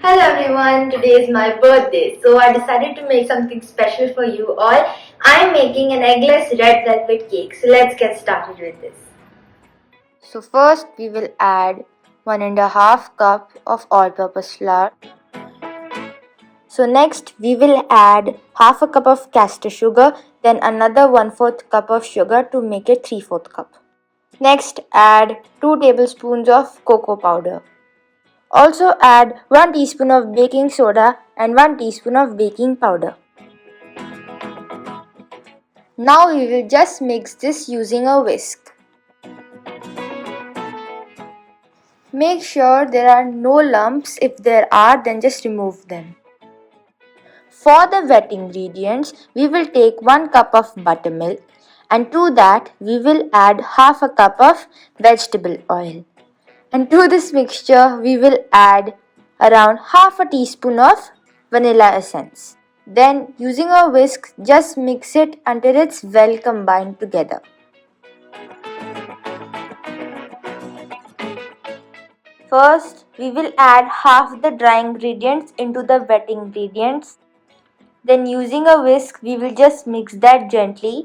Hello everyone, today is my birthday, so I decided to make something special for you all. I'm making an eggless red velvet cake, so let's get started with this. So first we will add 1.5 cup of all-purpose flour. So next we will add half a cup of caster sugar, then another 1/4 cup of sugar to make it 3/4 cup. Next add 2 tablespoons of cocoa powder. Also add 1 teaspoon of baking soda and 1 teaspoon of baking powder. Now we will just mix this using a whisk. Make sure there are no lumps. If there are, then just remove them. For the wet ingredients, we will take 1 cup of buttermilk and to that we will add half a cup of vegetable oil. And to this mixture we will add around half a teaspoon of vanilla essence. Then using a whisk just mix it until it's well combined together. First, we will add half the dry ingredients into the wet ingredients. Then using a whisk, we will just mix that gently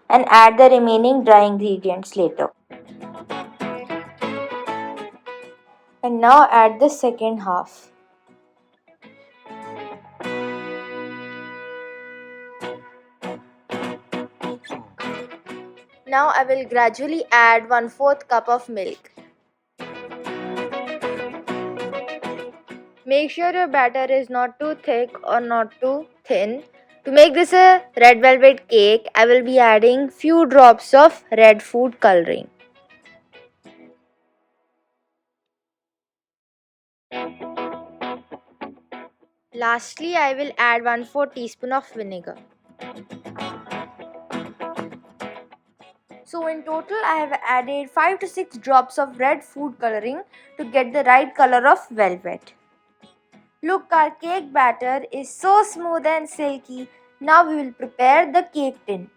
and add the remaining dry ingredients later. And now add the second half. Now I will gradually add 1/4 cup of milk. Make sure your batter is not too thick or not too thin. To make this a red velvet cake, I will be adding few drops of red food coloring. Lastly, I will add 1/4 teaspoon of vinegar. So in total, I have added 5 to 6 drops of red food coloring to get the right color of velvet. Look, our cake batter is so smooth and silky. Now we will prepare the cake tin.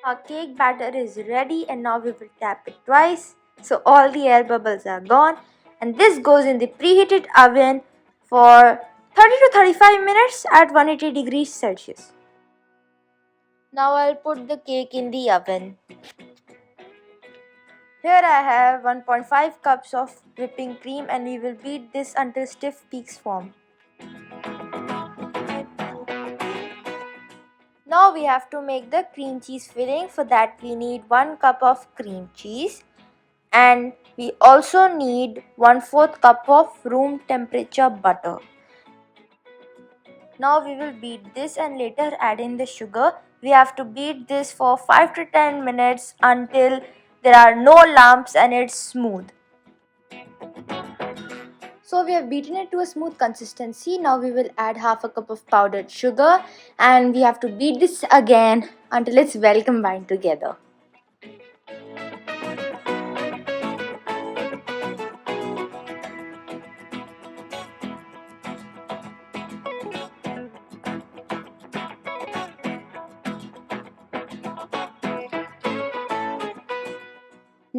Our cake batter is ready and now we will tap it twice so all the air bubbles are gone, and this goes in the preheated oven for 30 to 35 minutes at 180 degrees Celsius. Now I'll put the cake in the oven. Here I have 1.5 cups of whipping cream and we will beat this until stiff peaks form. Now we have to make the cream cheese filling. For that we need 1 cup of cream cheese and we also need 1/4 cup of room temperature butter. Now we will beat this and later add in the sugar. We have to beat this for 5 to 10 minutes until there are no lumps and it's smooth. So we have beaten it to a smooth consistency. Now we will add half a cup of powdered sugar and we have to beat this again until it's well combined together.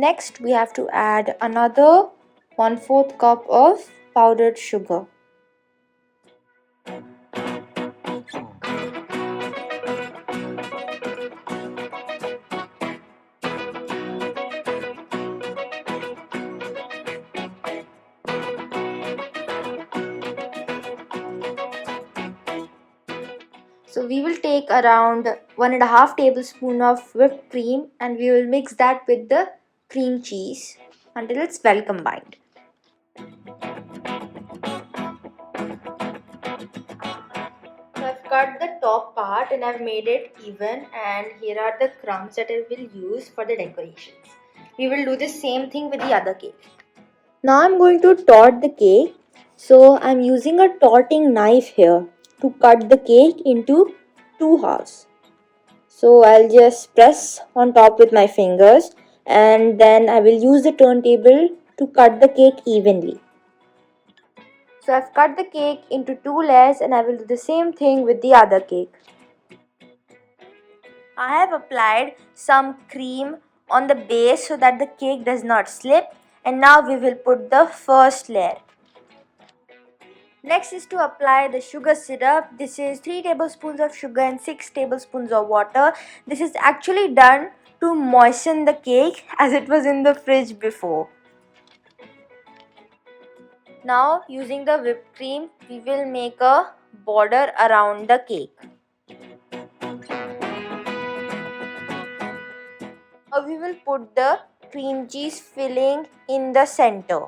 Next we have to add another 1/4 cup of powdered sugar. So we will take around 1.5 tablespoon of whipped cream and we will mix that with the cream cheese until it's well combined. So I've cut the top part and I've made it even, and here are the crumbs that I will use for the decorations. We will do the same thing with the other cake. Now I'm going to tort the cake. So I'm using a torting knife here to cut the cake into 2 halves. So I'll just press on top with my fingers and then I will use the turntable to cut the cake evenly. So I've cut the cake into 2 layers and I will do the same thing with the other cake. I have applied some cream on the base so that the cake does not slip, and now we will put the first layer. Next is to apply the sugar syrup. This is 3 tablespoons of sugar and 6 tablespoons of water. This is actually done to moisten the cake as it was in the fridge before. Now using the whipped cream, we will make a border around the cake. Now we will put the cream cheese filling in the center.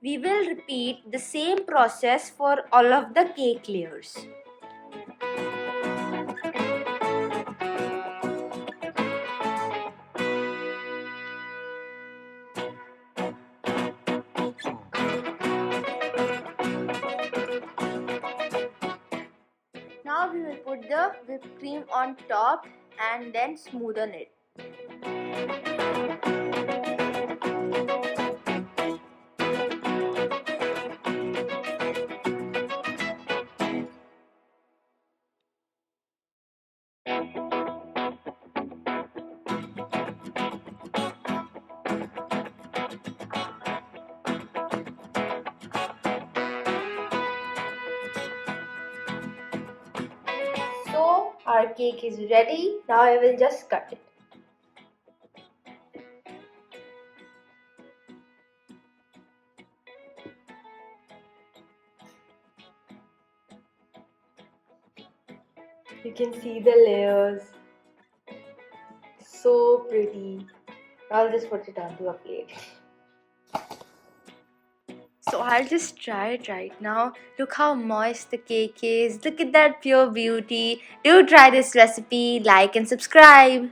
We will repeat the same process for all of the cake layers. Now we will put the whipped cream on top and then smoothen it. So our cake is ready. Now I will just cut it. You can see the layers. So pretty. I'll just put it onto a plate. So I'll just try it right now. Look how moist the cake is. Look at that pure beauty. Do try this recipe, like and subscribe.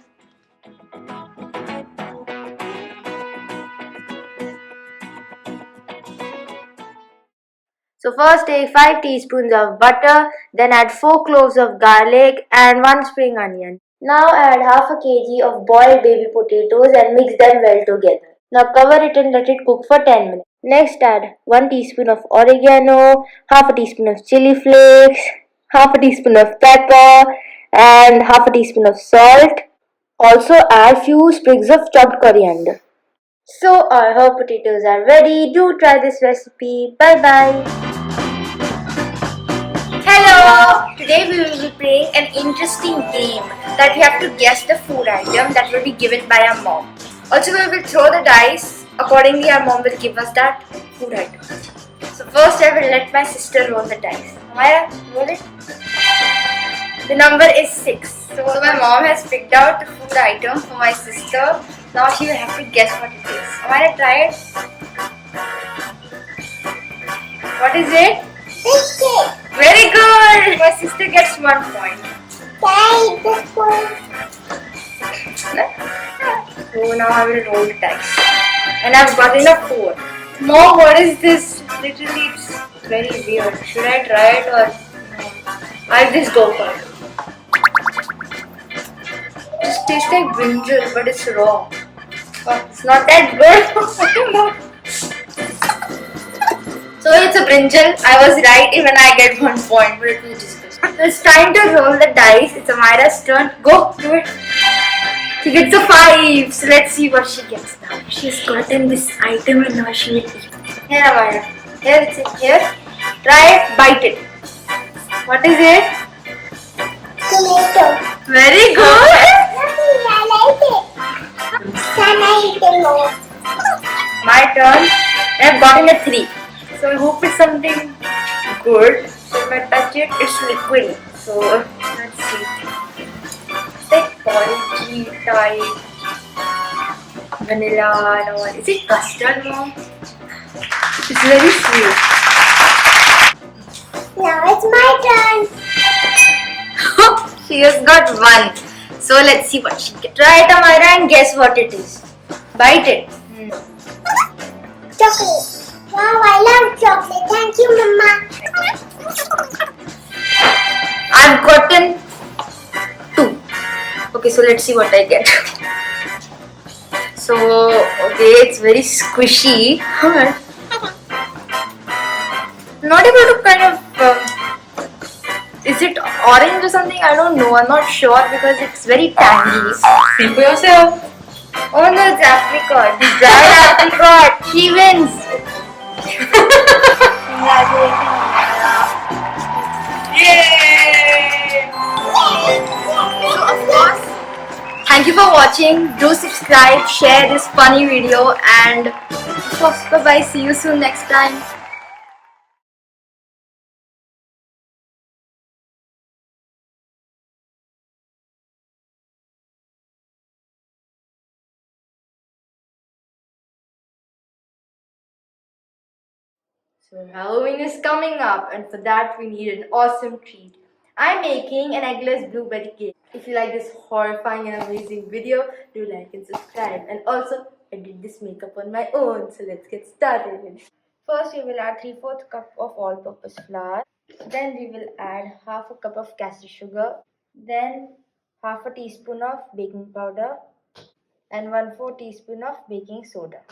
So first take 5 teaspoons of butter, then add 4 cloves of garlic and 1 spring onion. Now add half a kg of boiled baby potatoes and mix them well together. Now cover it and let it cook for 10 minutes. Next add 1 teaspoon of oregano, half a teaspoon of chili flakes, half a teaspoon of pepper and half a teaspoon of salt. Also add few sprigs of chopped coriander. So our herb potatoes are ready. Do try this recipe. Bye bye. Hello! Today we will be playing an interesting game that we have to guess the food item that will be given by our mom. Also we will throw the dice. Accordingly our mom will give us that food item. So first I will let my sister roll the dice. Maya, roll it. The number is 6. So my mom has picked out the food item for my sister. Now she will have to guess what it is. Amaya, try it. What is it? Biscuit. Very good. My sister gets 1 point. Try this one. So now I will roll the dice. And I've gotten a 4. Mom, what is this? Literally, it's very weird. Should I try it or no? I'll just go for it. It just tastes like brinjal, but it's raw. But it's not that good. So it's a brinjal. I was right even I get 1 point, but it was just good. So it's time to roll the dice. It's Amira's turn. Go, do it. She gets a 5. So let's see what she gets now. She's gotten this item and now she will eat. Here, Amira. Here, it's in here. Try it. Bite it. What is it? Tomato. Very good. I like it. Can I eat it more? My turn. I've gotten a 3. So I hope it's something good. So if I touch it, it's liquid. So let's see. It's like porridge type. Vanilla and all. Is it custard, Mom? It's very sweet. Now it's my turn. She has got 1. So let's see what she gets. Try it, Amira, and guess what it is. Bite it. Chocolate. Wow, I love chocolate. Thank you, Mama. I've gotten 2. Okay, so let's see what I get. So, okay, it's very squishy. not able to kind of. Is it orange or something? I don't know. I'm not sure because it's very tangy. See for yourself. Oh no, it's apricot. Dried apricot. She wins. Congratulations, Yay! So of course, thank you for watching. Do subscribe, share this funny video, and of course, bye bye. See you soon next time. So Halloween is coming up, and for that we need an awesome treat. I'm making an eggless blueberry cake. If you like this horrifying and amazing video, do like and subscribe. And also, I did this makeup on my own, so let's get started. First, we will add 3/4 cup of all-purpose flour. Then we will add half a cup of castor sugar. Then half a teaspoon of baking powder and 1/4 teaspoon of baking soda.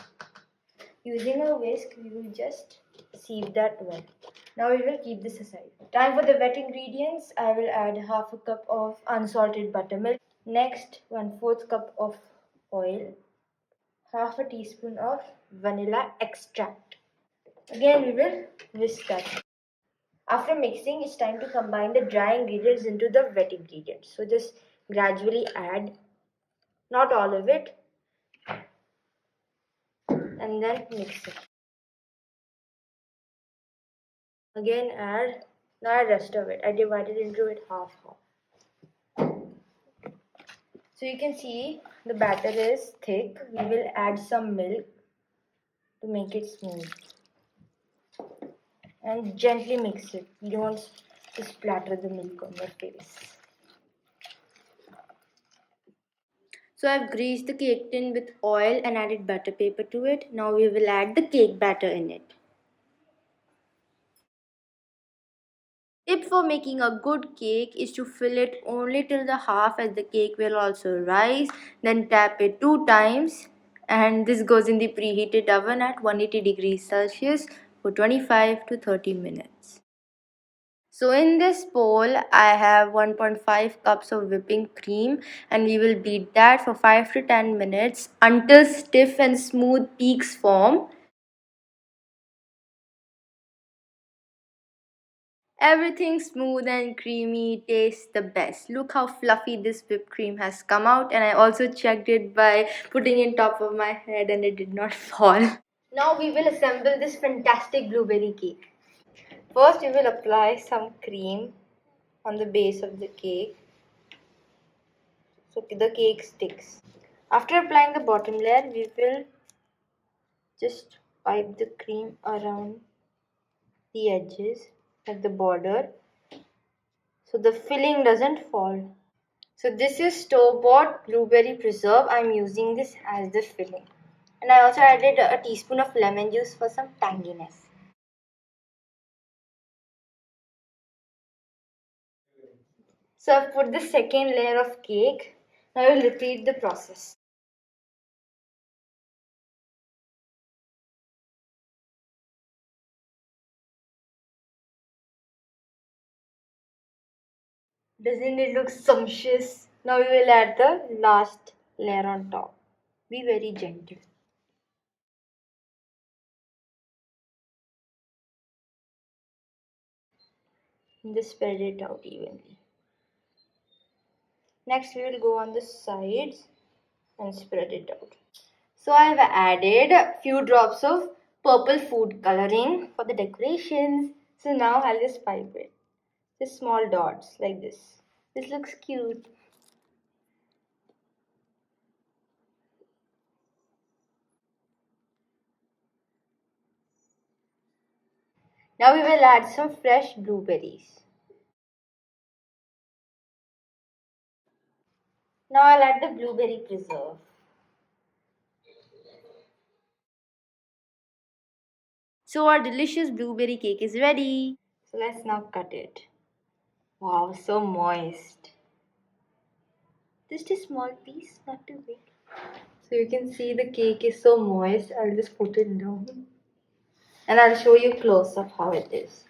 Using a whisk, we will just sieve that well. Now we will keep this aside. Time for the wet ingredients. I will add half a cup of unsalted buttermilk. Next, 1/4 cup of oil, half a teaspoon of vanilla extract. Again, we will whisk that. After mixing, it's time to combine the dry ingredients into the wet ingredients. So just gradually add, not all of it, and then mix it. Again add, now rest of it. I divided into it half. So you can see the batter is thick. We will add some milk to make it smooth. And gently mix it. You don't want to splatter the milk on your face. So I've greased the cake tin with oil and added butter paper to it. Now we will add the cake batter in it. Tip for making a good cake is to fill it only till the half, as the cake will also rise. Then tap it 2 times, and this goes in the preheated oven at 180 degrees Celsius for 25 to 30 minutes. So in this bowl I have 1.5 cups of whipping cream, and we will beat that for 5 to 10 minutes until stiff and smooth peaks form. Everything smooth and creamy tastes the best. Look how fluffy this whipped cream has come out, and I also checked it by putting it top of my head and it did not fall. Now we will assemble this fantastic blueberry cake. First we will apply some cream on the base of the cake so the cake sticks. After applying the bottom layer, we will just wipe the cream around the edges at the border so the filling doesn't fall. So this is store-bought blueberry preserve. I'm using this as the filling. And I also added a teaspoon of lemon juice for some tanginess. So I've put the second layer of cake. Now I will repeat the process. Doesn't it look sumptuous? Now we will add the last layer on top. Be very gentle. And just spread it out evenly. Next we will go on the sides and spread it out. So I have added a few drops of purple food coloring for the decorations. So now I'll just pipe it. Just small dots like this. This looks cute. Now we will add some fresh blueberries. Now I'll add the blueberry preserve. So our delicious blueberry cake is ready. So let's now cut it. Wow, so moist. Just a small piece, not too big. So you can see the cake is so moist. I'll just put it down. and I'll show you close up how it is.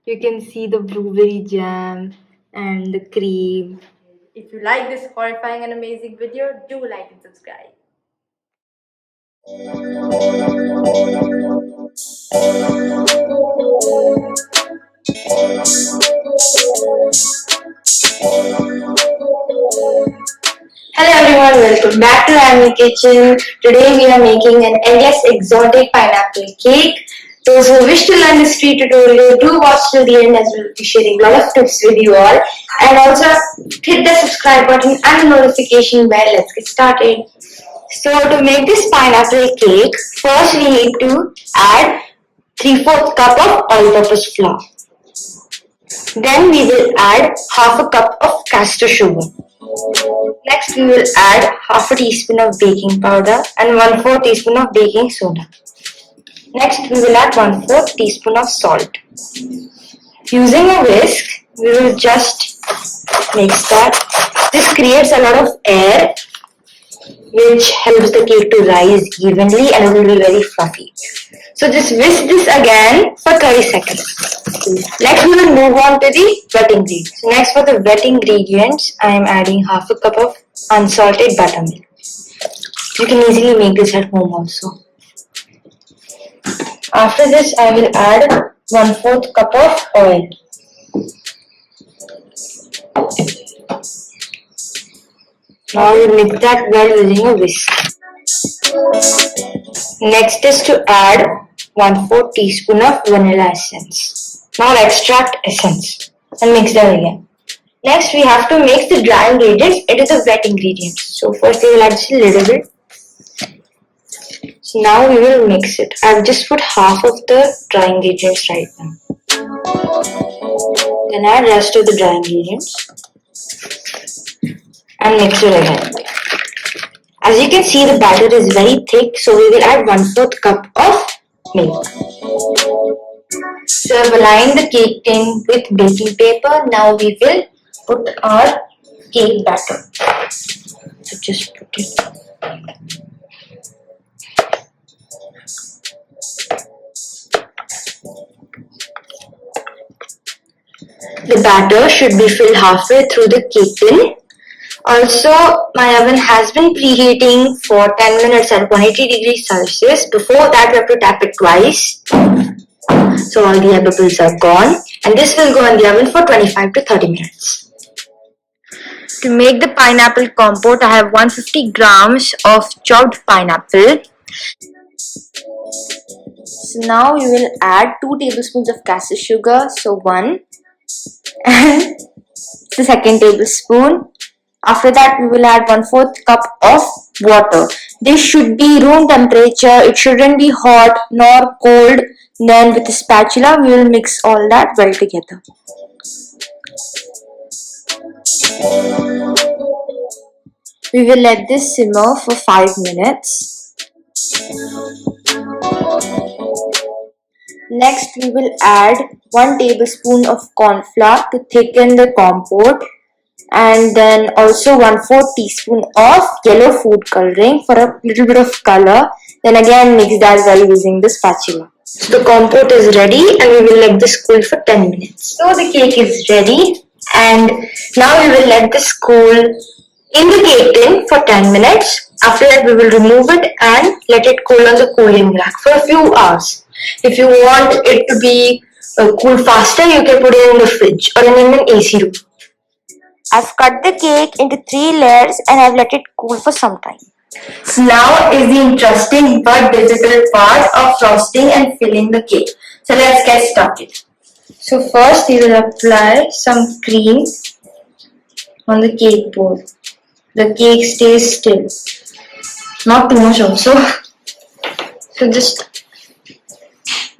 You can see the blueberry jam and the cream. If you like this horrifying and amazing video, do like and subscribe. Hello everyone, welcome back to Amy Kitchen. Today we are making an endless exotic pineapple cake. Those who wish to learn this free tutorial, do watch till the end as we'll be sharing a lot of tips with you all. And also hit the subscribe button and the notification bell. Let's get started. So to make this pineapple cake, first we need to add 3/4 cup of all-purpose flour. Then we will add half a cup of castor sugar. Next, we will add half a teaspoon of baking powder and 1/4 teaspoon of baking soda. Next, we will add 1/4 teaspoon of salt. Using a whisk, we will just mix that. This creates a lot of air, which helps the cake to rise evenly and it will be very fluffy. So just whisk this again for 30 seconds. Next, we will move on to the wet ingredients. So next, for the wet ingredients, I am adding half a cup of unsalted buttermilk. You can easily make this at home also. After this, I will add 1/4 cup of oil. Now we mix that well using a whisk. Next is to add 1/4 teaspoon of vanilla essence. Now extract essence and mix that again. Next we have to mix the dry ingredients into the wet ingredients. So first we will add just a little bit. So now we will mix it. I've just put half of the dry ingredients right now. Then add rest of the dry ingredients and mix it again. As you can see, the batter is very thick, so we will add 1/4 cup of milk. So I've aligned the cake tin with baking paper. Now we will put our cake batter. So just put it. The batter should be filled halfway through the cake tin. Also, my oven has been preheating for 10 minutes at 180 degrees Celsius. Before that, we have to tap it twice. So all the air bubbles are gone. And this will go in the oven for 25 to 30 minutes. To make the pineapple compote, I have 150 grams of chopped pineapple. So now we will add 2 tablespoons of castor sugar. So 1 and the second tablespoon. After that, we will add 1/4 cup of water. This should be room temperature. It shouldn't be hot nor cold. Then with a spatula, we will mix all that well together. We will let this simmer for 5 minutes. Next, we will add 1 tablespoon of corn flour to thicken the compote. And then also 1/4 teaspoon of yellow food coloring for a little bit of color. Then again mix that well using the spatula. So the compote is ready and we will let this cool for 10 minutes. So the cake is ready and now we will let this cool in the cake tin for 10 minutes. After that we will remove it and let it cool on the cooling rack for a few hours. If you want it to be cool faster, you can put it in the fridge or in an AC room. I've cut the cake into 3 layers and I've let it cool for some time. So now is the interesting but difficult part of frosting and filling the cake. So let's get started. So first we will apply some cream on the cake board. The cake stays still. Not too much also. So just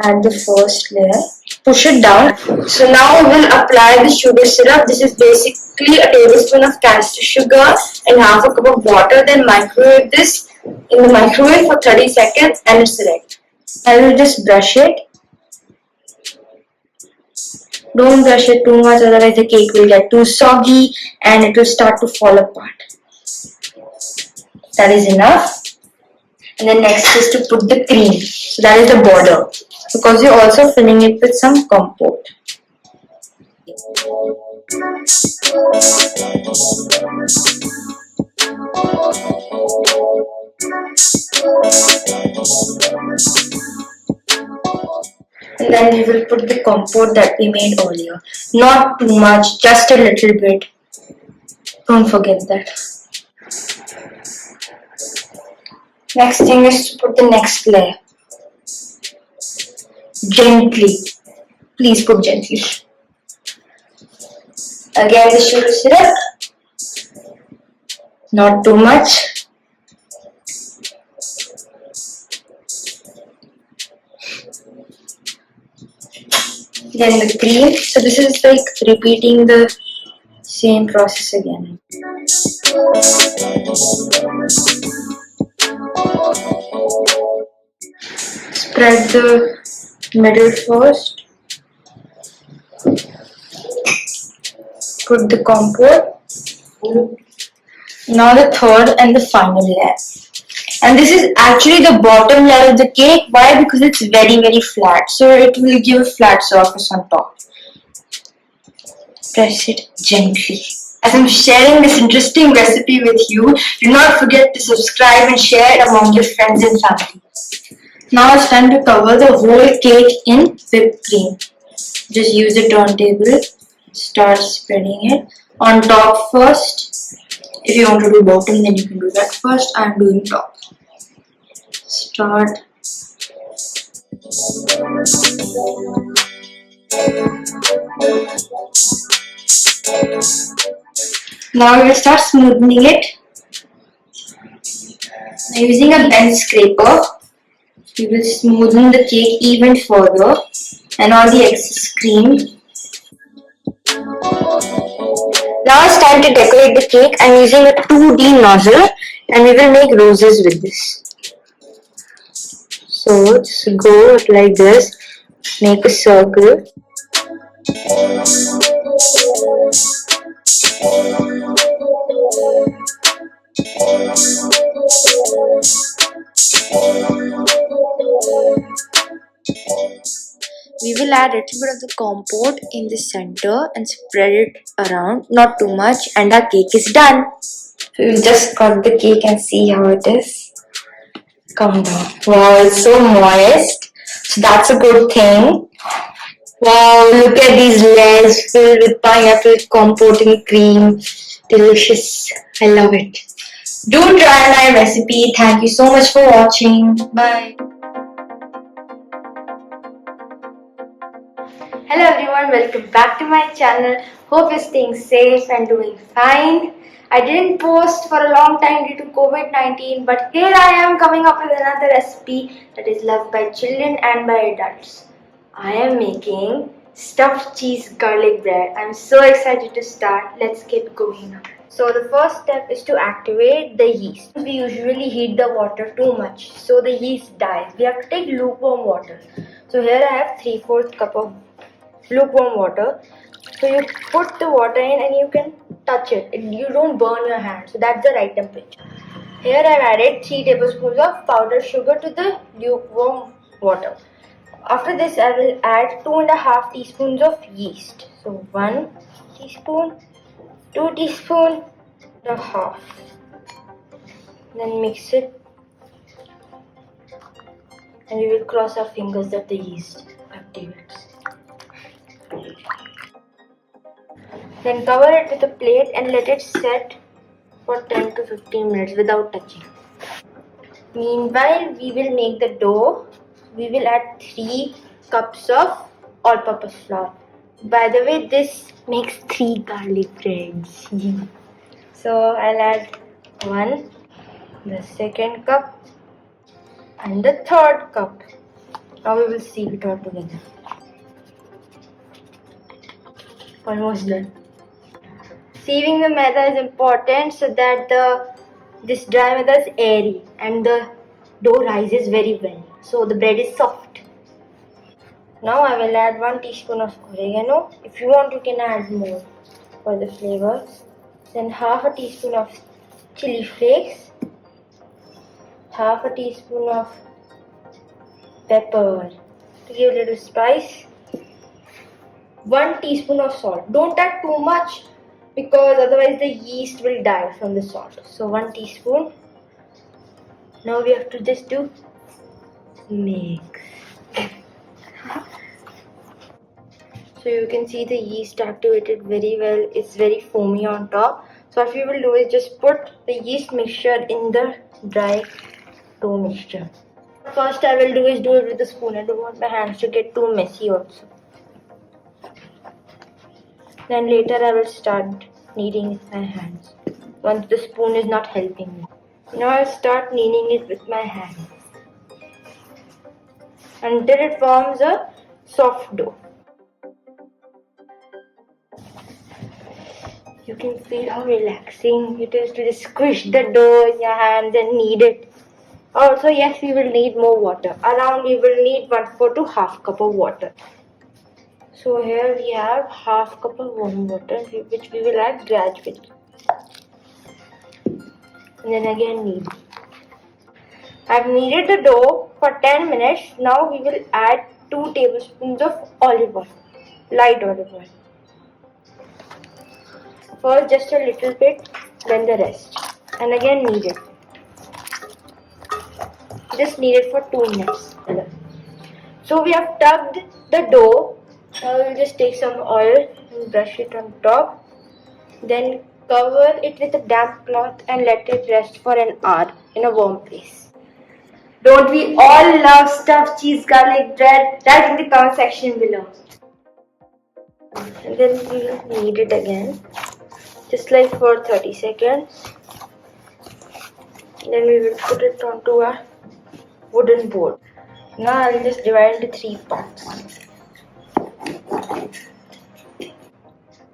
add the first layer. Push it down. So now we will apply the sugar syrup. This is basically a tablespoon of castor sugar and half a cup of water. Then microwave this in the microwave for 30 seconds and it's ready. I will just brush it. Don't brush it too much, otherwise the cake will get too soggy and it will start to fall apart. That is enough. And then next is to put the cream. So that is the border. because you're also filling it with some compote. And then we will put the compote that we made earlier. Not too much, just a little bit. Don't forget that. Next thing is to put the next layer. Gently. Please put gently. Again the sugar syrup. Not too much. Then the cream. So this is like repeating the same process again. Spread the middle first. Put the compote. Now the third and the final layer. And this is actually the bottom layer of the cake. Why? Because it's very very flat. So it will give a flat surface on top. Press it gently. As I'm sharing this interesting recipe with you, do not forget to subscribe and share it among your friends and family. Now it's time to cover the whole cake in whipped cream. Just use the turntable, start spreading it on top first. If you want to do bottom, then you can do that first. I'm doing top. Start. Now we'll start smoothing it. Now using a bench scraper, we will smoothen the cake even further and all the excess cream. Now it's time to decorate the cake. I'm using a 2D nozzle and we will make roses with this. So just go like this, make a circle. We will add a little bit of the compote in the center and spread it around, not too much, and our cake is done. We will just cut the cake and see how it is. Come down. Wow, it's so moist. So that's a good thing. Wow, look at these layers filled with pineapple compote and cream. Delicious. I love it. Do try my recipe. Thank you so much for watching. Bye. Hello everyone, welcome back to my channel. Hope you're staying safe and doing fine. I didn't post for a long time due to COVID-19, but here I am coming up with another recipe that is loved by children and by adults. I am making stuffed cheese garlic bread. I'm so excited to start. Let's get going now. So the first step is to activate the yeast. We usually heat the water too much, so the yeast dies. We have to take lukewarm water. So here I have 3/4 cup of lukewarm water. So you put the water in and you can touch it. You don't burn your hand. So that's the right temperature. Here I've added 3 tablespoons of powdered sugar to the lukewarm water. After this I will add 2.5 teaspoons of yeast. So 1 teaspoon, 2 teaspoon, and a half. Then mix it. And we will cross our fingers that the yeast activates. Then cover it with a plate and let it set for 10 to 15 minutes without touching. Meanwhile, we will make the dough. We will add 3 cups of all-purpose flour. By the way, this makes 3 garlic breads. So I'll add 1, the second cup, and the third cup. Now we will sieve it all together. Almost done. Sieving the maida is important so that this dry maida is airy and the dough rises very well. So the bread is soft. Now I will add 1 teaspoon of oregano. If you want, you can add more for the flavor. Then half a teaspoon of chili flakes, half a teaspoon of pepper, to give a little spice. 1 teaspoon of salt. Don't add too much because otherwise the yeast will die from the salt. So 1 teaspoon. Now we have to just do mix. So you can see the yeast activated very well. It's very foamy on top. So what we will do is just put the yeast mixture in the dry dough mixture. First I will do is do it with a spoon. I don't want my hands to get too messy also. Then later I will start kneading with my hands once the spoon is not helping me. Now I'll start kneading it with my hands until it forms a soft dough. You can feel how relaxing it is to just squish the dough in your hands and knead it. Also, yes, we will need more water. Around we will need 1/4 to half cup of water. So here we have half cup of warm water which we will add gradually. And then again knead. I've kneaded the dough for 10 minutes. Now we will add 2 tablespoons of olive oil, light olive oil. First just a little bit, then the rest. And again knead it. Just knead it for 2 minutes. So we have tucked the dough. Now we'll just take some oil and brush it on top. Then cover it with a damp cloth and let it rest for an hour in a warm place. Don't we all love stuffed cheese garlic bread? Write in the comment section below. And then we will knead it again, just like for 30 seconds. Then we will put it onto a wooden board. Now I will just divide into 3 parts.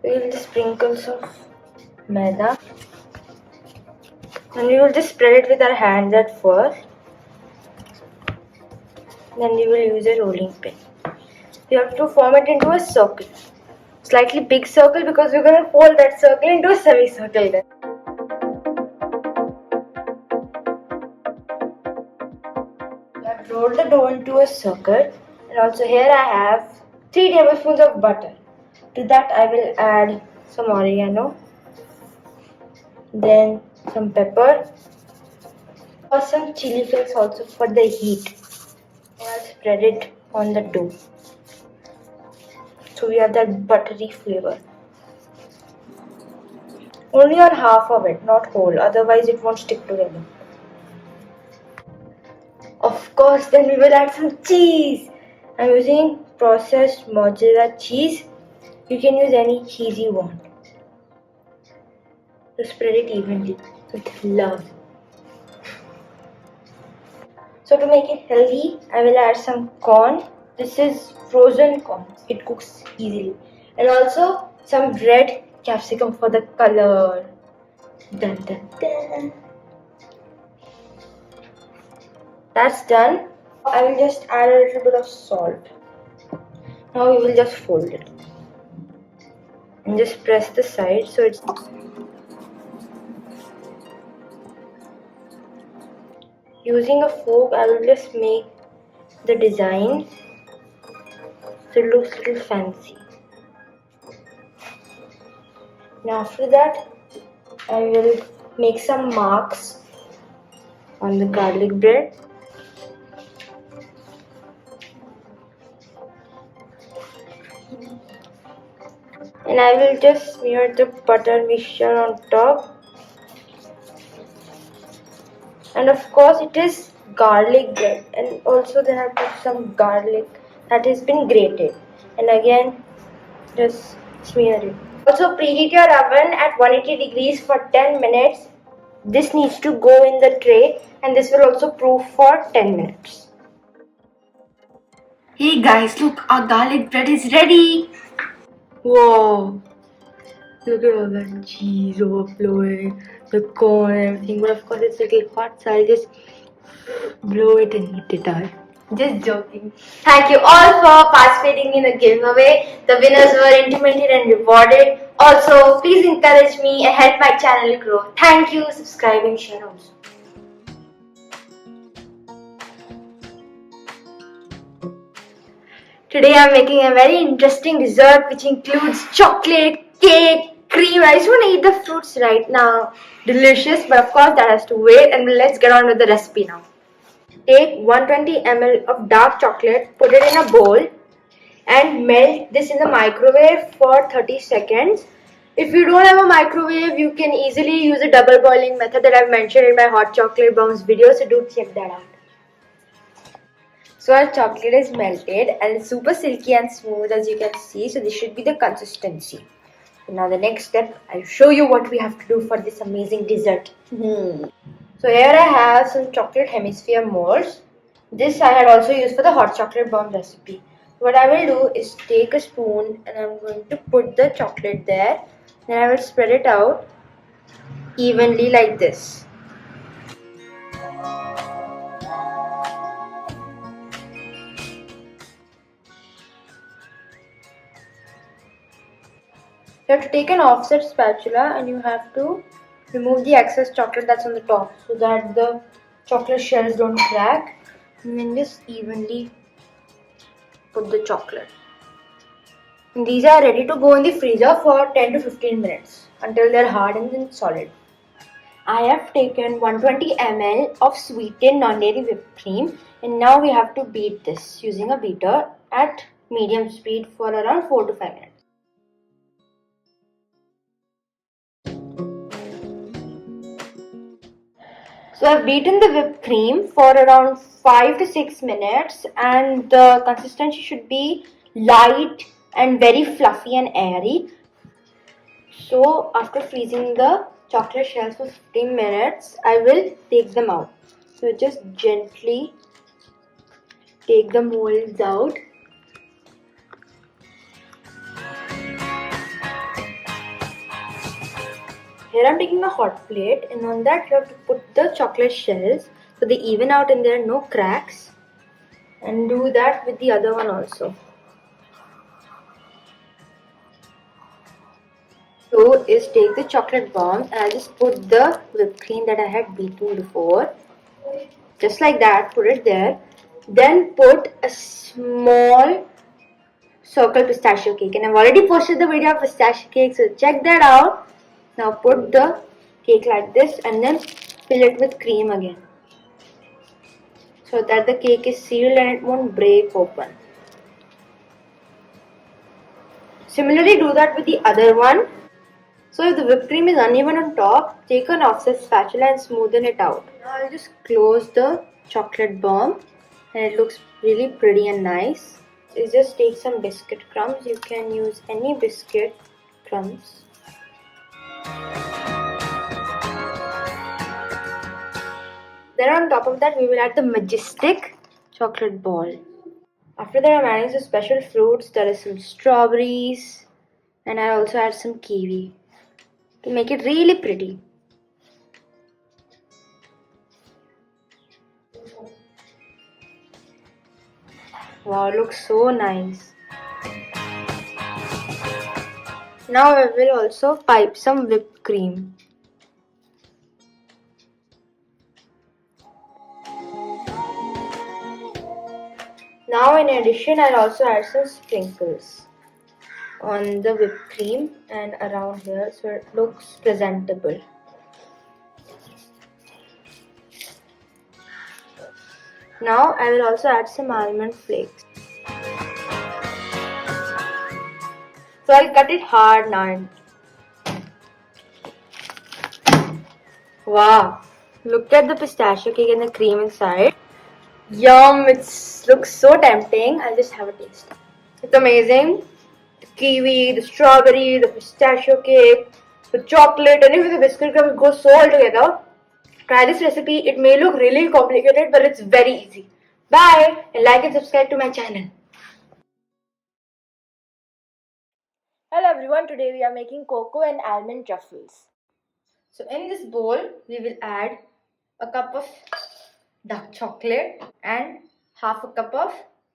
We will just sprinkle some maida. And we will just spread it with our hands at first. Then we will use a rolling pin. We have to form it into a circle. Slightly big circle because we're going to fold that circle into a semicircle then. We have rolled the dough into a circle. And also here I have 3 tablespoons of butter. To that I will add some oregano. Then some pepper. Or some chili flakes also for the heat. And I'll spread it on the dough. So we have that buttery flavor. Only on half of it, not whole, otherwise it won't stick together. Of course, then we will add some cheese. I'm using processed mozzarella cheese. You can use any cheese you want. So spread it evenly with love. So to make it healthy, I will add some corn. This is frozen corn. It cooks easily. And also some red capsicum for the color. Dun, dun, dun. That's done. I will just add a little bit of salt. Now we will just fold it. And just press the side so it's... Using a fork, I will just make the design so it looks a little fancy. Now after that, I will make some marks on the garlic bread. And I will just smear the butter mixture on top. And of course it is garlic bread, and also then I put some garlic that has been grated, and again just smear it. Also preheat your oven at 180 degrees for 10 minutes. This needs to go in the tray, and this will also proof for 10 minutes. Hey guys, look, our garlic bread is ready. Wow! Look at all that cheese overflowing, the corn and everything. But of course it's a little hot, so I'll just blow it and eat it out. Just joking. Thank you all for participating in the giveaway. The winners were intimated and rewarded. Also, please encourage me and help my channel grow. Thank you. Subscribe and share also. Today I'm making a very interesting dessert which includes chocolate, cake, cream. I just want to eat the fruits right now. Delicious, but of course that has to wait, and let's get on with the recipe now. Take 120 ml of dark chocolate, put it in a bowl and melt this in the microwave for 30 seconds. If you don't have a microwave, you can easily use a double boiling method that I've mentioned in my hot chocolate bombs video, so do check that out. So our chocolate is melted and super silky and smooth as you can see. So this should be the consistency. So now the next step, I'll show you what we have to do for this amazing dessert. So here I have some chocolate hemisphere molds. This I had also used for the hot chocolate bomb recipe. What I will do is take a spoon and I'm going to put the chocolate there. Then I will spread it out evenly like this. You have to take an offset spatula and you have to remove the excess chocolate that's on the top so that the chocolate shells don't crack, and then just evenly put the chocolate. And these are ready to go in the freezer for 10 to 15 minutes until they're hard and then solid. I have taken 120 ml of sweetened non-dairy whipped cream, and now we have to beat this using a beater at medium speed for around 4 to 5 minutes. So I've beaten the whipped cream for around 5 to 6 minutes, and the consistency should be light and very fluffy and airy. So after freezing the chocolate shells for 15 minutes, I will take them out. So just gently take the molds out. Here I'm taking a hot plate, and on that you have to put the chocolate shells so they even out and there are no cracks. And do that with the other one also. So is take the chocolate bomb and I just put the whipped cream that I had beaten before. Just like that, put it there. Then put a small circle pistachio cake. And I've already posted the video of pistachio cake, so check that out. Now put the cake like this and then fill it with cream again, so that the cake is sealed and it won't break open. Similarly, do that with the other one. So if the whipped cream is uneven on top, take an offset spatula and smoothen it out. Now I'll just close the chocolate bomb and it looks really pretty and nice. You just take some biscuit crumbs. You can use any biscuit crumbs. Then on top of that we will add the majestic chocolate ball. After that I'm adding some special fruits. There is some strawberries and I also add some kiwi to make it really pretty. Wow, it looks so nice. Now I will also pipe some whipped cream. Now in addition I'll also add some sprinkles on the whipped cream and around here so it looks presentable. Now I will also add some almond flakes. So I'll cut it hard now. Wow, look at the pistachio cake and the cream inside. Yum, it looks so tempting. I'll just have a taste. It's amazing. The kiwi, the strawberry, the pistachio cake, the chocolate, and even the biscuit crumbs go so all together. Try this recipe. It may look really complicated, but it's very easy. Bye, and like and subscribe to my channel. Hello everyone, today we are making cocoa and almond truffles. So in this bowl, we will add a cup of dark chocolate and half a cup of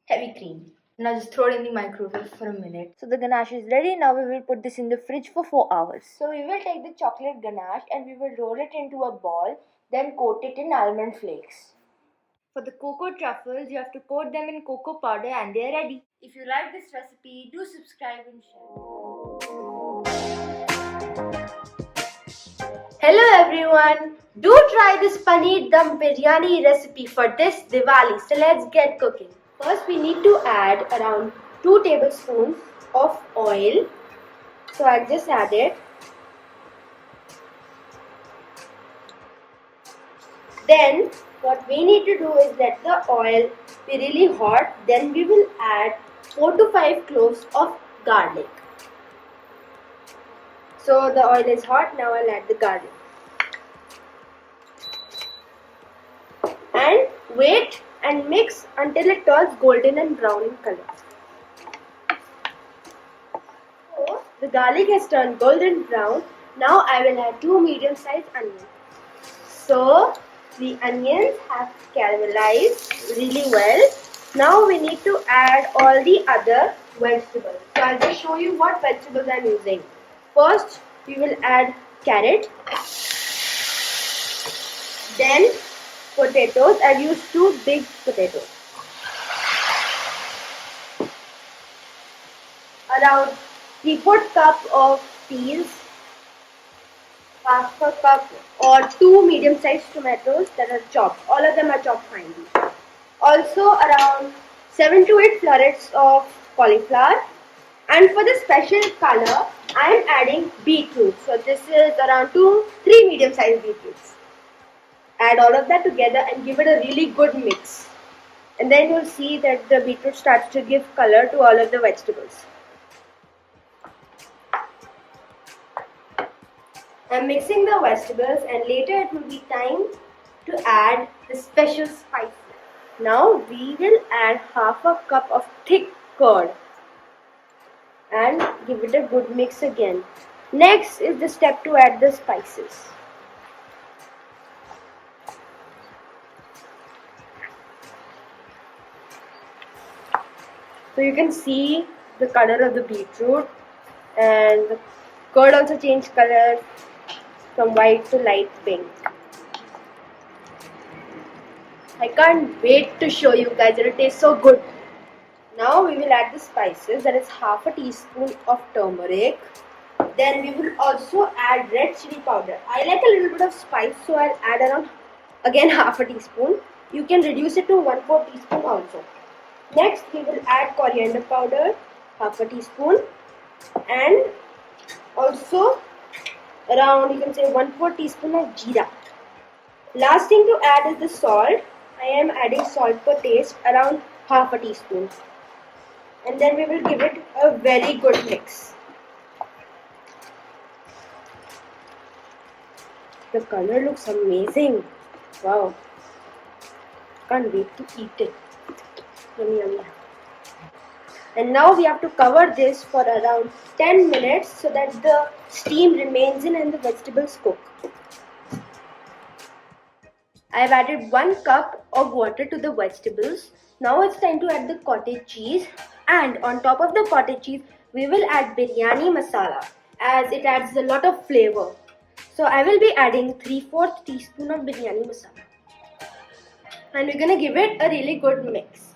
heavy cream. Now just throw it in the microwave for a minute. So the ganache is ready. Now we will put this in the fridge for 4 hours. So we will take the chocolate ganache and we will roll it into a ball, then coat it in almond flakes. For the cocoa truffles, you have to coat them in cocoa powder and they are ready. If you like this recipe, do subscribe and share. Hello everyone! Do try this paneer dum biryani recipe for this Diwali. So let's get cooking. First we need to add around 2 tablespoons of oil. So I'll just add it. Then what we need to do is let the oil be really hot. Then we will add 4 to 5 cloves of garlic. So the oil is hot. Now I'll add the garlic. And wait and mix until it turns golden and brown in color. So the garlic has turned golden brown. Now I will add 2 medium-sized onions. So the onions have caramelized really well. Now we need to add all the other vegetables. So I'll just show you what vegetables I'm using. First we will add carrot. Then potatoes. I've used 2 big potatoes. Around 3/4 cup of peas. Half a cup or 2 medium-sized tomatoes that are chopped. All of them are chopped finely. Also around 7 to 8 florets of cauliflower. And for the special color, I am adding beetroot. So this is around 3 medium-sized beetroots. Add all of that together and give it a really good mix. And then you'll see that the beetroot starts to give color to all of the vegetables. I'm mixing the vegetables and later it will be time to add the special spices. Now we will add half a cup of thick curd and give it a good mix again. Next is the step to add the spices. So you can see the color of the beetroot and the curd also changed color from white to light pink. I can't wait to show you guys. It will taste so good. Now we will add the spices. That is half a teaspoon of turmeric. Then we will also add red chili powder. I like a little bit of spice, so I'll add around again half a teaspoon. You can reduce it to 1/4 teaspoon also. Next we will add coriander powder, half a teaspoon, and also around, you can say, 1/4 teaspoon of jeera. Last thing to add is the salt. I am adding salt per taste, around half a teaspoon. And then we will give it a very good mix. The color looks amazing. Wow. Can't wait to eat it. Yummy, yummy. And now we have to cover this for around 10 minutes so that the steam remains in and the vegetables cook. I have added 1 cup of water to the vegetables. Now it's time to add the cottage cheese, and on top of the cottage cheese we will add biryani masala as it adds a lot of flavor. So I will be adding 3/4 teaspoon of biryani masala. And we're gonna give it a really good mix.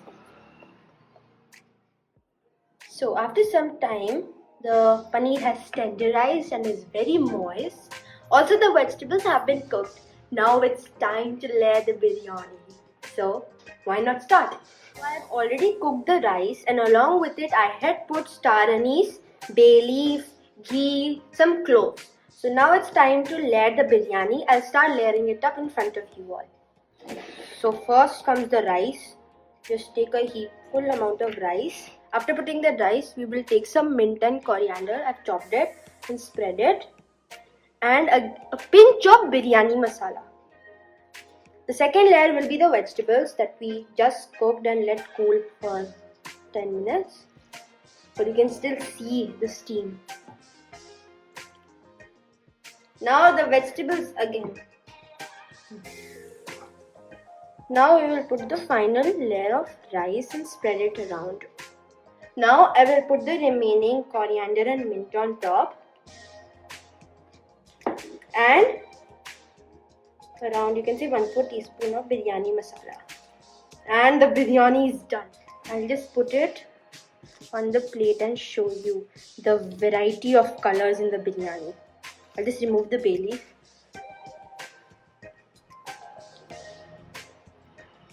So after some time, the paneer has tenderized and is very moist. Also the vegetables have been cooked. Now it's time to layer the biryani. So why not start? So I have already cooked the rice, and along with it I had put star anise, bay leaf, ghee, some cloves. So now it's time to layer the biryani. I'll start layering it up in front of you all. So first comes the rice. Just take a full amount of rice. After putting the rice, we will take some mint and coriander. I've chopped it and spread it. And a pinch of biryani masala. The second layer will be the vegetables that we just cooked and let cool for 10 minutes. But you can still see the steam. Now the vegetables again. Now we will put the final layer of rice and spread it around. Now I will put the remaining coriander and mint on top. And around, you can see 1/4 teaspoon of biryani masala. And the biryani is done. I'll just put it on the plate and show you the variety of colors in the biryani. I'll just remove the bay leaf.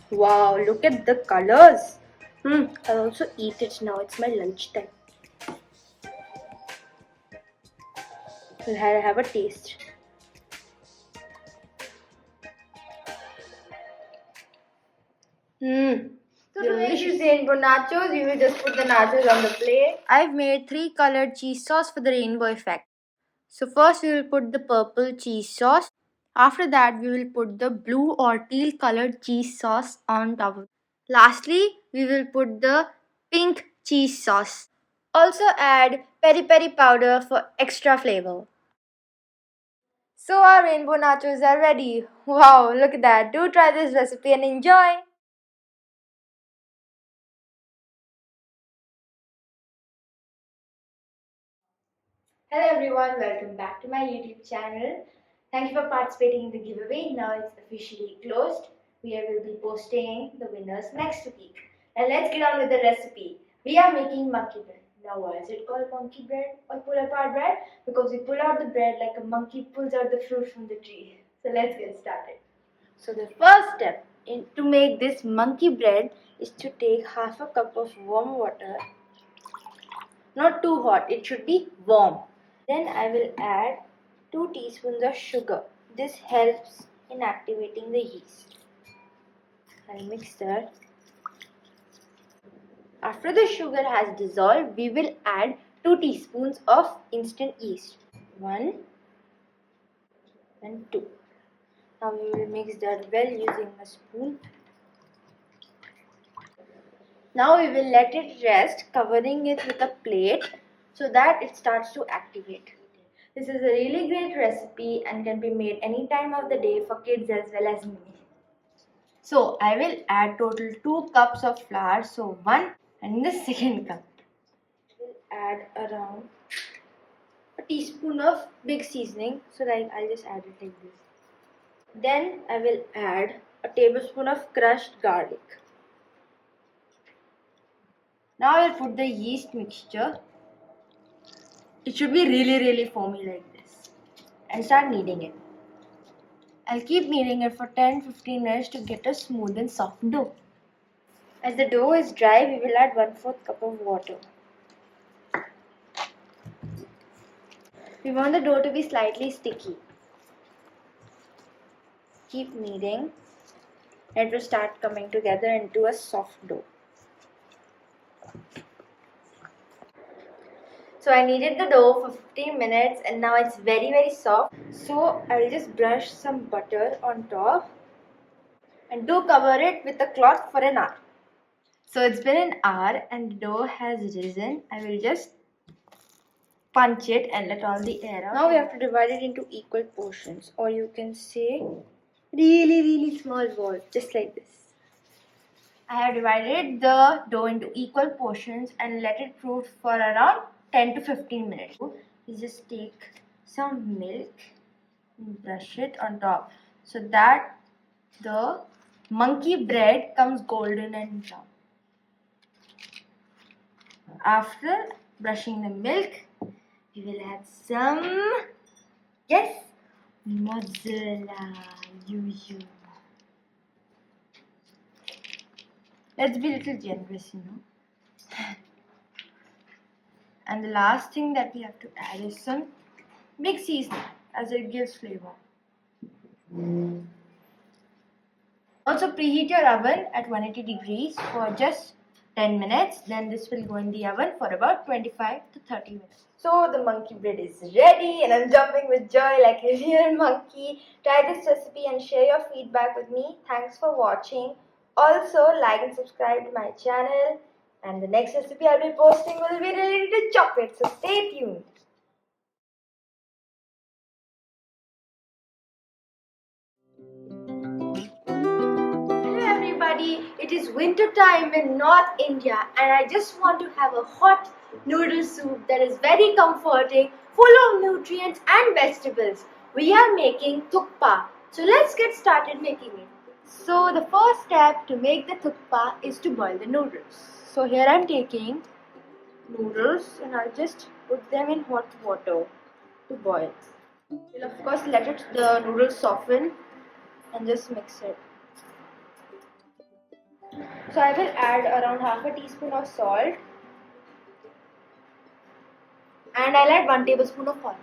Wow, look at the colors. I'll also eat it now. It's my lunchtime. I'll have a taste. So to make these rainbow nachos, we will just put the nachos on the plate. I've made 3 colored cheese sauce for the rainbow effect. So first we will put the purple cheese sauce. After that we will put the blue or teal colored cheese sauce on top of it. Lastly, we will put the pink cheese sauce. Also add peri peri powder for extra flavor. So our rainbow nachos are ready. Wow, look at that. Do try this recipe and enjoy. Hello everyone, welcome back to my YouTube channel. Thank you for participating in the giveaway. Now it's officially closed. We will be posting the winners next week. And let's get on with the recipe. We are making monkey bread. Now why is it called monkey bread or pull apart bread? Because we pull out the bread like a monkey pulls out the fruit from the tree. So let's get started. So the first step to make this monkey bread is to take half a cup of warm water. Not too hot, it should be warm. Then I will add 2 teaspoons of sugar. This helps in activating the yeast. I'll mix that. After the sugar has dissolved, we will add 2 teaspoons of instant yeast. 1 and 2. Now we will mix that well using a spoon. Now we will let it rest, covering it with a plate so that it starts to activate. This is a really great recipe and can be made any time of the day for kids as well as me. So I will add total 2 cups of flour. So 1 and the second cup. I will add around a teaspoon of big seasoning. So like I'll just add it like this. Then I will add a tablespoon of crushed garlic. Now I will put the yeast mixture. It should be really foamy like this. And start kneading it. I'll keep kneading it for 10-15 minutes to get a smooth and soft dough. As the dough is dry, we will add 1/4 cup of water. We want the dough to be slightly sticky. Keep kneading. It will start coming together into a soft dough. So I kneaded the dough for 15 minutes and now it's very soft. So I'll just brush some butter on top and do cover it with a cloth for an hour. So it's been an hour and the dough has risen. I will just punch it and let all the air out. Now we have to divide it into equal portions, or you can say really small balls, just like this. I have divided the dough into equal portions and let it proof for around 10 to 15 minutes. You just take some milk and brush it on top so that the monkey bread comes golden and brown. After brushing the milk, we will add some, yes, mozzarella. Let's be a little generous, And the last thing that we have to add is some big seasoning as it gives flavor. Also preheat your oven at 180 degrees for just 10 minutes. Then this will go in the oven for about 25 to 30 minutes. So the monkey bread is ready and I'm jumping with joy like a real monkey. Try this recipe and share your feedback with me. Thanks for watching. Also like and subscribe to my channel. And the next recipe I'll be posting will be related to chocolate. So stay tuned. Hello everybody, it is winter time in North India and I just want to have a hot noodle soup that is very comforting, full of nutrients and vegetables. We are making thukpa. So let's get started making it. So the first step to make the thukpa is to boil the noodles. So here I am taking noodles and I'll just put them in hot water to boil. We'll of course let the noodles soften and just mix it. So I will add around half a teaspoon of salt and I'll add 1 tablespoon of oil.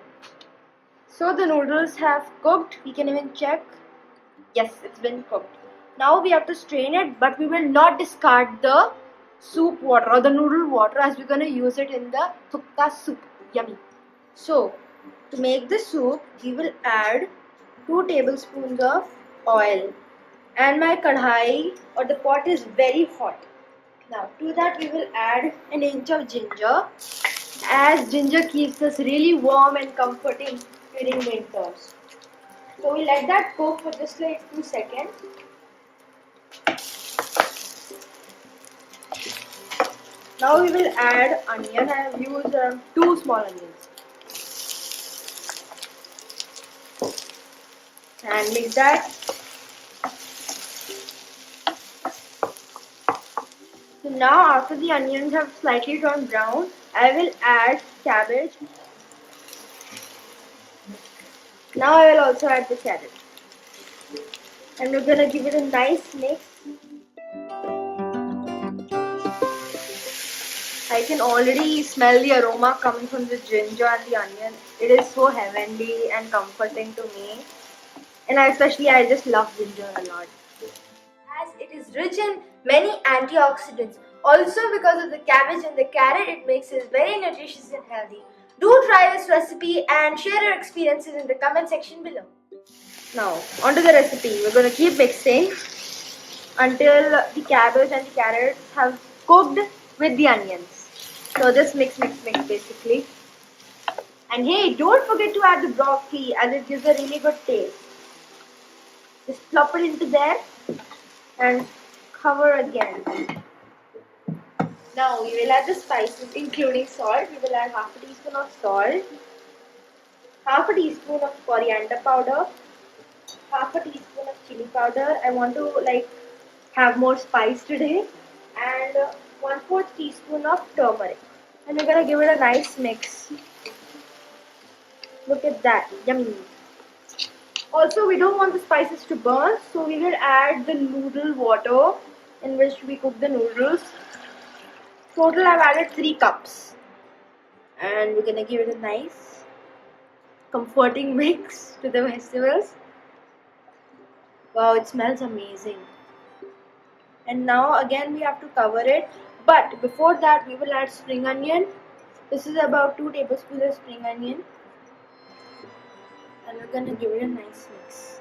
So the noodles have cooked. We can even check. Yes, it's been cooked. Now we have to strain it, but we will not discard the soup water or the noodle water as we're gonna use it in the thukka soup. Yummy. So to make the soup, we will add 2 tablespoons of oil. And my kadhai or the pot is very hot. Now to that we will add an inch of ginger, as ginger keeps us really warm and comforting during winters. So we let that cook for just like 2 seconds. Now we will add onion. I have used 2 small onions. And mix that. So now after the onions have slightly turned brown, I will add cabbage. Now I will also add the carrot. And we're gonna give it a nice mix. I can already smell the aroma coming from the ginger and the onion. It is so heavenly and comforting to me. And I just love ginger a lot. As it is rich in many antioxidants. Also because of the cabbage and the carrot, it makes it very nutritious and healthy. Do try this recipe and share your experiences in the comment section below. Now, onto the recipe. We're going to keep mixing until the cabbage and the carrots have cooked with the onions. So just mix basically. And hey, don't forget to add the broccoli as it gives a really good taste. Just plop it into there and cover again. Now we will add the spices including salt. We will add half a teaspoon of salt, half a teaspoon of coriander powder, half a teaspoon of chili powder. I want to have more spice today, and 1/4 teaspoon of turmeric. And we're gonna give it a nice mix. Look at that, yummy. Also, we don't want the spices to burn, so we will add the noodle water in which we cook the noodles. Total, I've added 3 cups. And we're gonna give it a nice, comforting mix to the vegetables. Wow, it smells amazing. And now again we have to cover it. But before that, we will add spring onion. This is about 2 tablespoons of spring onion. And we're gonna give it a nice mix.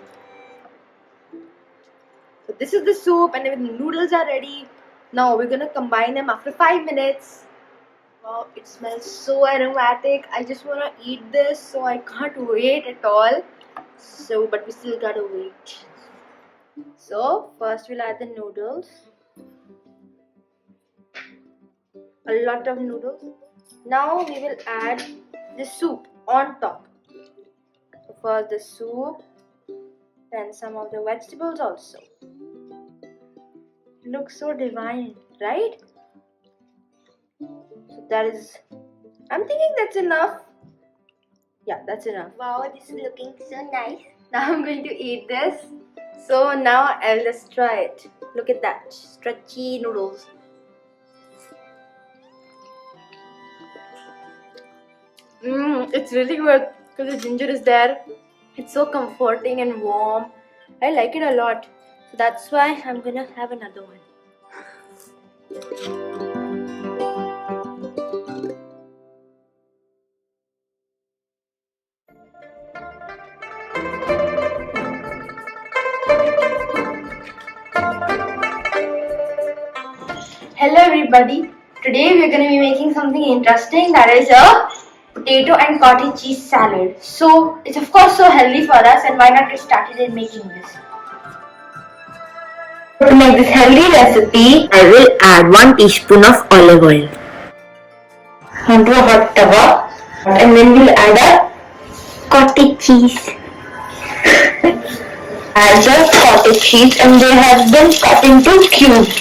So this is the soup, and the noodles are ready. Now we're gonna combine them after 5 minutes. Wow, it smells so aromatic. I just wanna eat this, so I can't wait at all. But we still gotta wait. So first we'll add the noodles. A lot of noodles. Now we will add the soup on top. First the soup, then some of the vegetables also. It looks so divine, right? So that is, I'm thinking that's enough. Yeah, that's enough. Wow, this is looking so nice. Now I'm going to eat this. So now I'll just try it. Look at that, stretchy noodles. It's really good because the ginger is there. It's so comforting and warm. I like it a lot. So that's why I'm gonna have another one. Hello everybody. Today we are going to be making something interesting, that is a potato and cottage cheese salad. So it's of course so healthy for us, and why not get started in making this. To make this healthy recipe, I will add 1 teaspoon of olive oil onto a hot tawa, and then we'll add a cottage cheese. Add the cottage cheese, and they have been cut into cubes.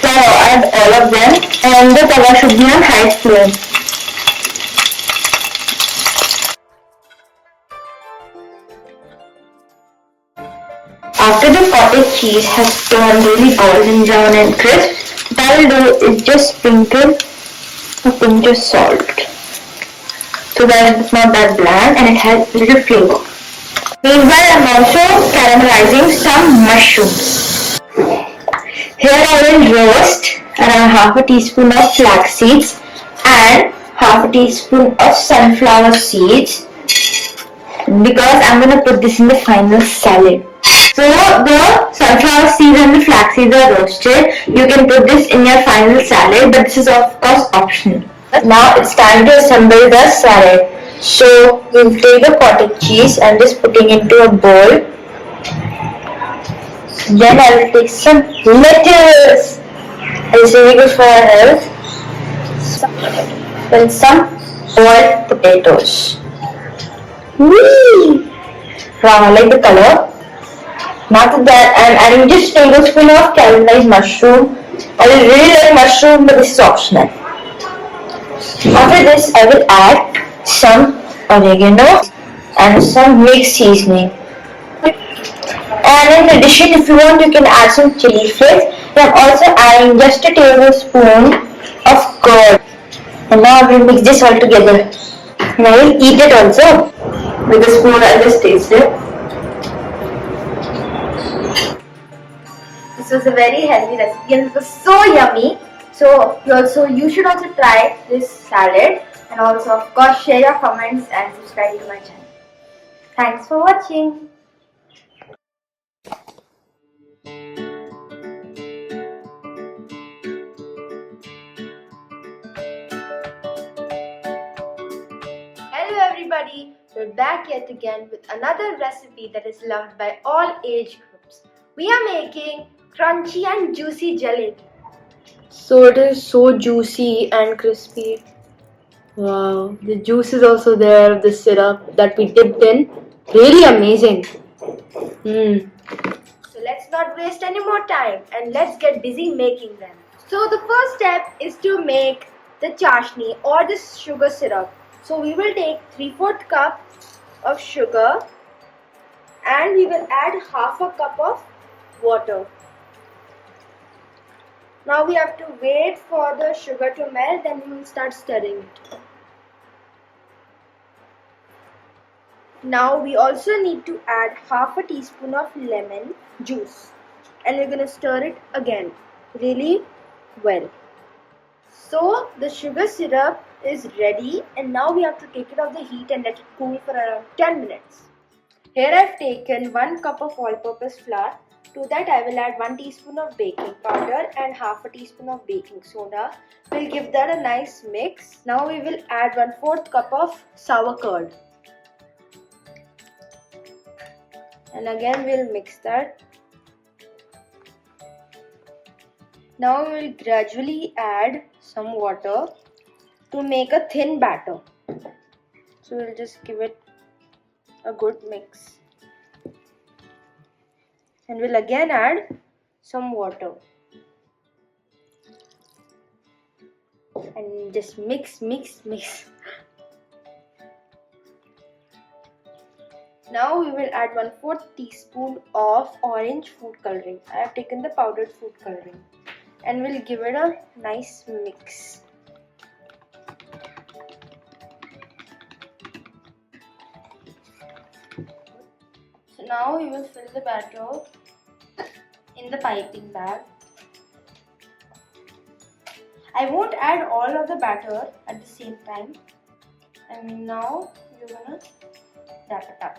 Now add all of them and the tawa should be on high flame. After the cottage cheese has turned really golden brown and crisp, what I will do is just sprinkle a pinch of salt so that it's not that bland and it has little flavor. Meanwhile, I'm also caramelizing some mushrooms. Here I will roast around half a teaspoon of flax seeds and half a teaspoon of sunflower seeds because I'm going to put this in the final salad. So the sunflower seeds and the flax seeds are roasted. You can put this in your final salad, but this is of course optional. Now it's time to assemble the salad. So we'll take the cottage cheese and just putting into a bowl. Then I will take some lettuce. It's really good for our health. Then some boiled potatoes. Whee! Wow, I like the color. After that, I'm adding just a tablespoon of caramelized mushroom. I really like mushroom, but this is optional. After this, I will add some oregano and some mixed seasoning. And in addition, if you want, you can add some chili flakes. I'm also adding just a tablespoon of curd. And now I will mix this all together. And I will eat it also. With a spoon, I'll just taste it. This was a very healthy recipe and it was so yummy. So you should also try this salad, and also of course share your comments and subscribe to my channel. Thanks for watching. Hello everybody, we're back yet again with another recipe that is loved by all age groups. We are making crunchy and juicy jalebi. So it is so juicy and crispy. Wow, the juice is also there, the syrup that we dipped in. Really amazing. So let's not waste any more time and let's get busy making them. So the first step is to make the chashni or the sugar syrup. So we will take 3/4 cup of sugar and we will add half a cup of water. Now we have to wait for the sugar to melt, then we will start stirring it. Now we also need to add half a teaspoon of lemon juice and we're going to stir it again really well. So the sugar syrup is ready and now we have to take it off the heat and let it cool for around 10 minutes. Here I've taken 1 cup of all-purpose flour. To that I will add 1 teaspoon of baking powder and half a teaspoon of baking soda. We'll give that a nice mix. Now we will add 1/4 cup of sour curd. And again we'll mix that. Now we will gradually add some water to make a thin batter. So we'll just give it a good mix. And we'll again add some water. And just mix. Now we will add 1/4 teaspoon of orange food coloring. I have taken the powdered food coloring. And we'll give it a nice mix. So now we will fill the batter in the piping bag. I won't add all of the batter at the same time. And now you're gonna wrap it up.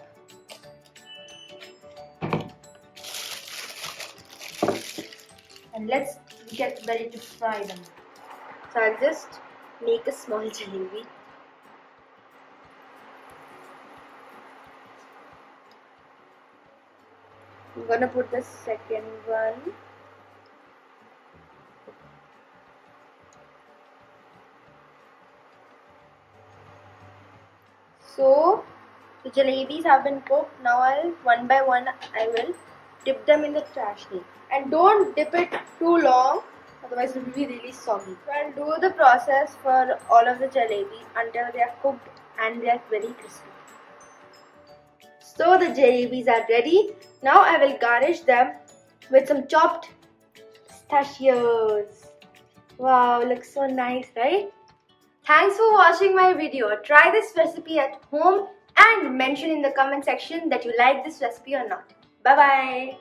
And let's get ready to fry them. So I'll just make a small jalebi. I'm gonna put the second one. So the jalebis have been cooked. Now one by one I will dip them in the chashni. And don't dip it too long otherwise it will be really soggy. So I'll do the process for all of the jalebis until they are cooked and they are very crispy. So the jalebis are ready. Now I will garnish them with some chopped pistachios. Wow, looks so nice, right? Thanks for watching my video. Try this recipe at home and mention in the comment section that you like this recipe or not. Bye bye.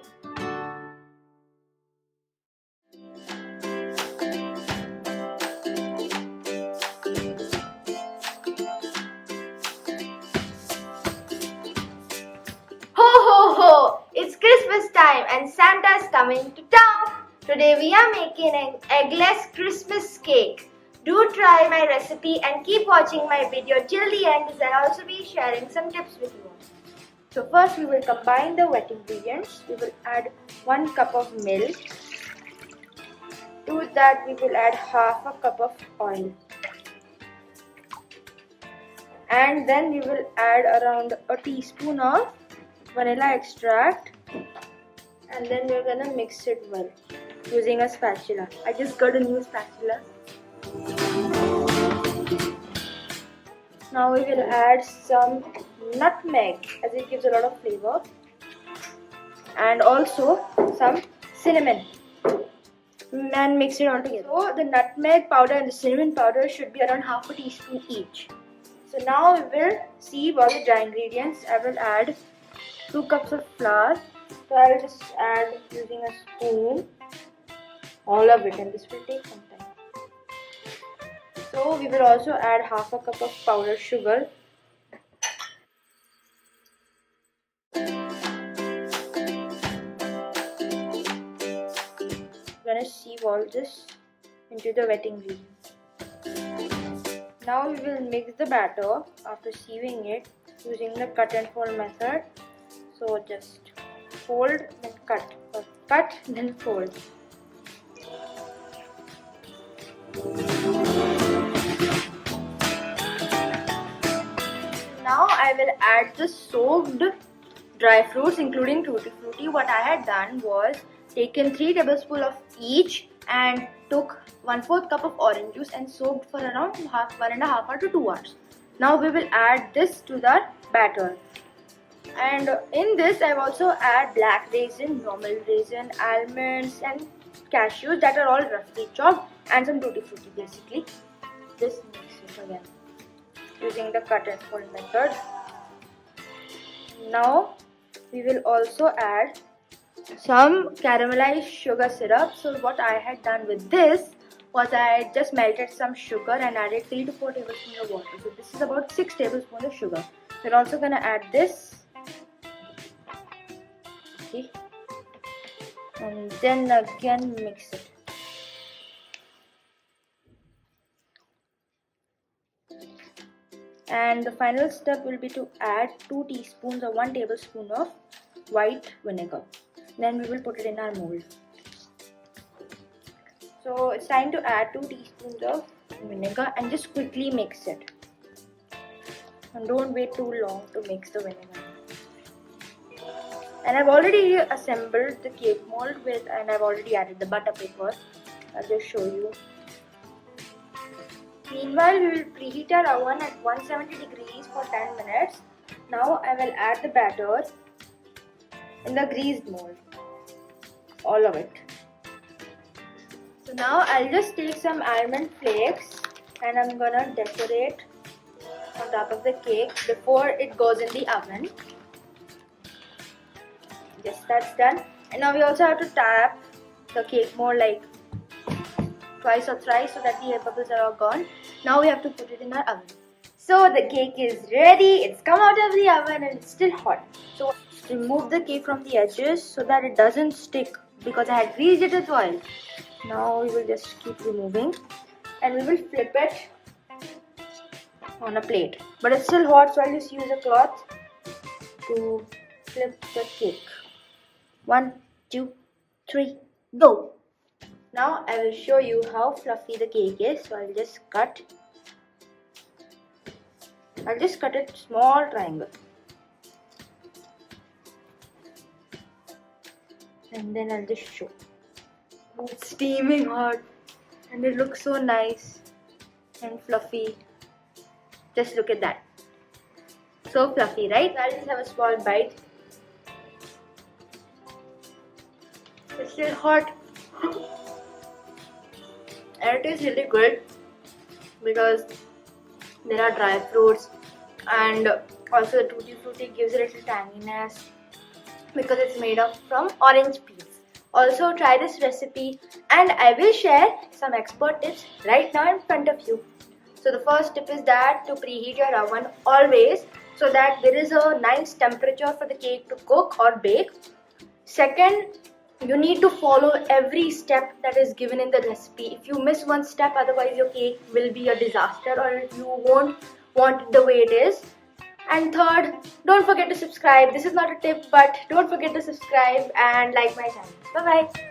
Ho ho ho! It's Christmas time and Santa's coming to town. Today we are making an eggless Christmas cake. Do try my recipe and keep watching my video till the end as I'll also be sharing some tips with you. So first we will combine the wet ingredients. We will add 1 cup of milk. To that we will add half a cup of oil. And then we will add around a teaspoon of vanilla extract, and then we're gonna mix it well using a spatula. I just got a new spatula. Now we will add some nutmeg as it gives a lot of flavor, and also some cinnamon, and mix it all together. So the nutmeg powder and the cinnamon powder should be around half a teaspoon each. So now we will sieve all the dry ingredients. I will add 2 cups of flour. So I will just add using a spoon all of it, and this will take some time. So we will also add half a cup of powdered sugar. We're gonna sieve all this into the wet ingredients. Now we will mix the batter after sieving it using the cut and fold method. So just fold then cut, or cut then fold. Now I will add the soaked dry fruits including tutti frutti. What I had done was taken 3 tablespoons of each and took 1/4 cup of orange juice and soaked for around 1.5 hours to 2 hours. Now we will add this to the batter. And in this I've also add black raisin, normal raisin, almonds and cashews that are all roughly chopped, and some tutti frutti basically. Just mix it again using the cut and fold method. Now we will also add some caramelized sugar syrup. So what I had done with this was I had just melted some sugar and added 3 to 4 tablespoons of water. So this is about 6 tablespoons of sugar. We're also gonna add this. Okay. And then again mix it. And the final step will be to add 2 teaspoons or 1 tablespoon of white vinegar. Then we will put it in our mold. So it's time to add 2 teaspoons of vinegar and just quickly mix it. And don't wait too long to mix the vinegar. And I've already assembled the cake mold and I've already added the butter paper. I'll just show you. Meanwhile, we will preheat our oven at 170 degrees for 10 minutes. Now I will add the batter in the greased mold. All of it. So now I'll just take some almond flakes and I'm gonna decorate on top of the cake before it goes in the oven. Yes, that's done. And now we also have to tap the cake mold like twice or thrice so that the air bubbles are all gone. Now we have to put it in our oven. So the cake is ready. It's come out of the oven and it's still hot. So remove the cake from the edges so that it doesn't stick because I had greased it with oil. Now we will just keep removing and we will flip it on a plate. But it's still hot, so I'll just use a cloth to flip the cake. 1, 2, 3, go! Now I will show you how fluffy the cake is. So I'll just cut it small triangle. And then I'll just show. It's steaming hot and it looks so nice and fluffy. Just look at that. So fluffy, right? I'll just have a small bite. It's still hot. And it is really good because there are dry fruits and also the tutti frutti gives a little tanginess because it's made up from orange peels. Also try this recipe and I will share some expert tips right now in front of you. So the first tip is that to preheat your oven always so that there is a nice temperature for the cake to cook or bake. Second, you need to follow every step that is given in the recipe. If you miss one step, otherwise your cake will be a disaster or you won't want it the way it is. And third, don't forget to subscribe. This is not a tip, but don't forget to subscribe and like my channel. Bye bye.